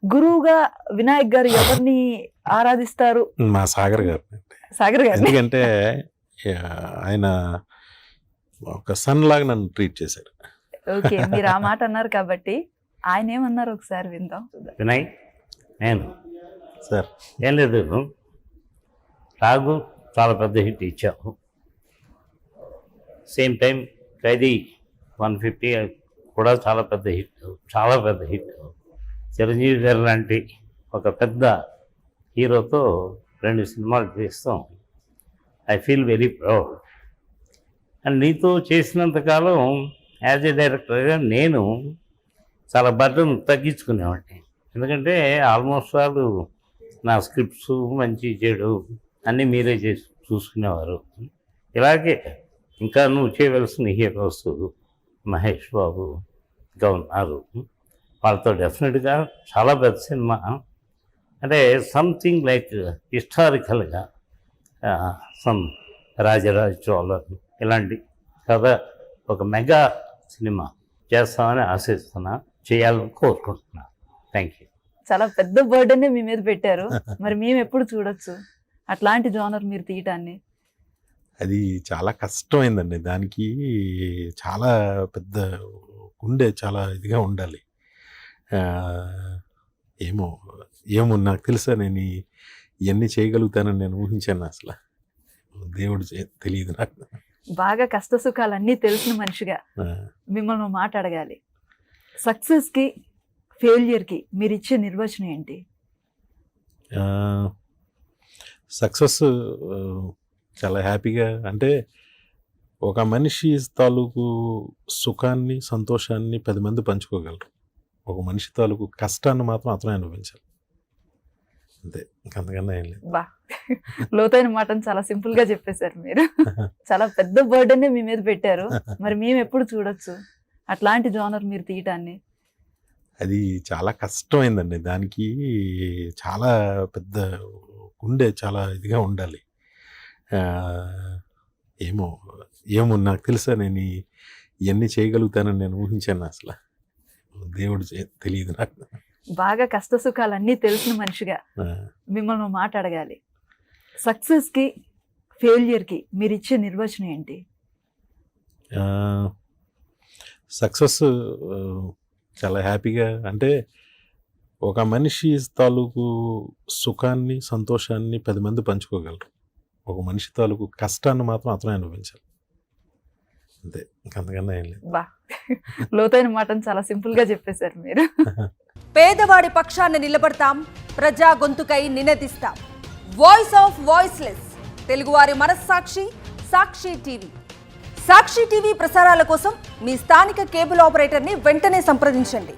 గురువుగా వినాయక్ గారు ఎవరిని ఆరాధిస్తారు? మా సాగర్ గారు. సాగర్ గారు. ఎందుకంటే ఆయన ఒక సన్ లాగా నన్ను ట్రీట్ చేశారు. ఓకే, మీరు ఆ మాట అన్నారు కాబట్టి ఆయన ఏమన్నారు ఒకసారి విందాం. వినయ్, నేను సార్ ఏం లేదు, రాగు చాలా పెద్ద హిట్ ఇచ్చావు. సేమ్ టైం ఖైదీ 150 కూడా చాలా పెద్ద హిట్. చిరంజీవి గారు లాంటి ఒక పెద్ద హీరోతో 2 సినిమాలు చేస్తాం. I feel very proud. And నీతో చేసినంతకాలం యాజ్ ఏ డైరెక్టర్గా నేను చాలా బర్డన్ తగ్గించుకునేవాడిని. ఎందుకంటే ఆల్మోస్ట్ వాళ్ళు నా స్క్రిప్ట్స్ మంచి చెడు అన్నీ మీరే చేసి చూసుకునేవారు. ఇలాగే ఇంకా నువ్వు చేయవలసిన హీరోస్ మహేష్ బాబు ఇంకా ఉన్నారు. వాళ్ళతో డెఫినెట్గా చాలా పెద్ద సినిమా, అంటే సంథింగ్ లైక్ హిస్టారికల్గా సమ్ రాజరాజ చోళన్ ఇలాంటి కథ ఒక మెగా సినిమా చేస్తామని ఆశిస్తున్నా, చేయాలని కోరుకుంటున్నా. Thank you. చాలా పెద్ద బర్డెన్ మీ మీద పెట్టారు. మరి మేము ఎప్పుడు చూడొచ్చు అట్లాంటి జోనర్ మీరు తీయటాన్ని? అది చాలా కష్టమైందండి. దానికి చాలా పెద్ద గుండె చాలా ఇదిగా ఉండాలి. ఏమో నాకు తెలుసా, నేను ఇవన్నీ చేయగలుగుతానని నేను ఊహించాను. అసలు దేవుడు తెలియదు నాకు. బాగా కష్ట సుఖాలన్నీ తెలిసిన మనిషిగా మిమ్మల్ని మాట అడగాలి. సక్సెస్కి ఫెయిల్యూర్కి మీరు ఇచ్చే నిర్వచనం ఏంటి? సక్సెస్ చాలా హ్యాపీగా, అంటే ఒక మనిషి తాలూకు సుఖాన్ని సంతోషాన్ని 10 మంది పంచుకోగలరు. ఒక మనిషి తాలూకు కష్టాన్ని మాత్రం అతనే అనుభవించాలి, అంతే. అంతకన్నా ఏం లేదు. బా, లోతైన మాటను చాలా సింపుల్ గా చెప్పేశారు మీరు. చాలా పెద్ద బర్డెన్ మీ మీద పెట్టారు. మరి మేము ఎప్పుడు చూడొచ్చు అట్లాంటి జోనర్ మీరు తీయటాన్ని? అది చాలా కష్టమైందండి. దానికి చాలా పెద్ద గుండె చాలా ఇదిగా ఉండాలి. ఏమో నాకు తెలుసా, నేను ఇవన్నీ చేయగలుగుతానని నేను ఊహించాను. అసలు దేవుడు తెలియదు నాకు. బాగా కష్ట సుఖాలన్నీ తెలిసిన మనిషిగా మిమ్మల్ని మాట అడగాలి. సక్సెస్కి ఫెయిల్యూర్కి మీరు ఇచ్చే నిర్వచనం ఏంటి? సక్సెస్ చాలా హ్యాపీగా, అంటే ఒక మనిషి తాలూకు సుఖాన్ని సంతోషాన్ని 10 మంది పంచుకోగలరు. ఒక మనిషి తాలూకు కష్టాన్ని మాత్రం అతనే అనుభవించాలి, అంతే. అంతకన్నా ఏం లేదు. బా, లోతైన మాటను చాలా సింపుల్ గా చెప్పేశారు మీరు. పేదవాడి పక్షాన్ని నిలబడతాం, ప్రజా గొంతుకై నినదిస్తాం. వాయిస్ ఆఫ్ వాయిస్లెస్, తెలుగువారి మనస్సాక్షి, సాక్షి టీవీ. సాక్షి టీవీ ప్రసారాల కోసం మీ స్థానిక కేబుల్ ఆపరేటర్ని వెంటనే సంప్రదించండి.